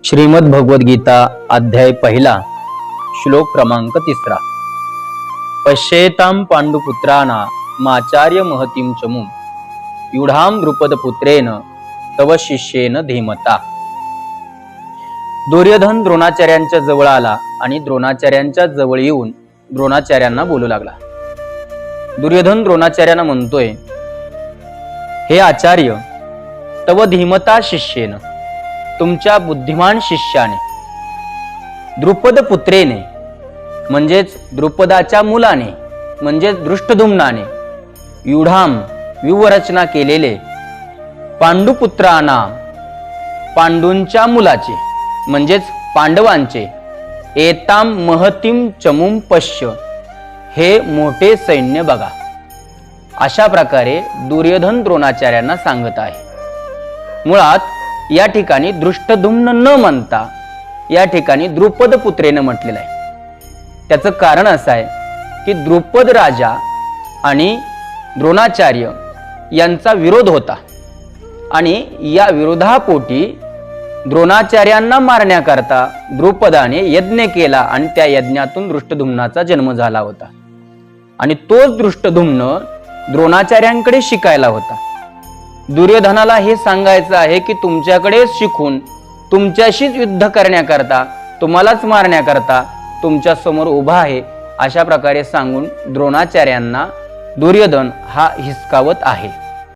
श्रीमद् भगवद गीता अध्याय 1 श्लोक क्रमांक 3 पश्येतां पांडुपुत्राना माचार्य महतीं चमुं युधां द्रुपदपुत्रेण तव शिष्येन धीमता। दुर्योधन द्रोणाचार्यांच्या जवळ आला आणि द्रोणाचार्यांच्या जवळ येऊन द्रोणाचार्यांना बोलू लागला। दुर्योधन द्रोणाचार्यांना म्हणतोय, हे आचार्य, तव धीमता शिष्येन, तुमच्या बुद्धिमान शिष्याने, द्रुपद पुत्रेने म्हणजेच द्रुपदाच्या मुलाने म्हणजेच दृष्टद्युम्नाने, युधाम व्यूहरचना केलेले, पांडुपुत्रांना पांडूंच्या मुलाचे म्हणजेच पांडवांचे, एताम महतीम चमुम पश्य, हे मोठे सैन्य बघा। अशा प्रकारे दुर्योधन द्रोणाचार्यांना सांगत आहे। मुळात या ठिकाणी दृष्टद्युम्न न म्हणता या ठिकाणी द्रुपद पुत्रेने म्हटलेलं आहे। त्याचं कारण असं आहे की द्रुपद राजा आणि द्रोणाचार्य यांचा विरोध होता आणि या विरोधापोटी द्रोणाचार्यांना मारण्याकरता द्रुपदाने यज्ञ केला आणि त्या यज्ञातून दृष्टद्युम्नाचा जन्म झाला होता आणि तोच दृष्टद्युम्न द्रोणाचार्यांकडे शिकायला होता। दुर्योधनाला हे सांगायचं आहे की तुमच्याकडे शिकून तुमच्याशीच युद्ध करण्याकरता, तुम्हालाच मारण्याकरता तुमच्या समोर उभा आहे, अशा प्रकारे सांगून द्रोणाचार्यांना दुर्योधन हा हिसकावत आहे।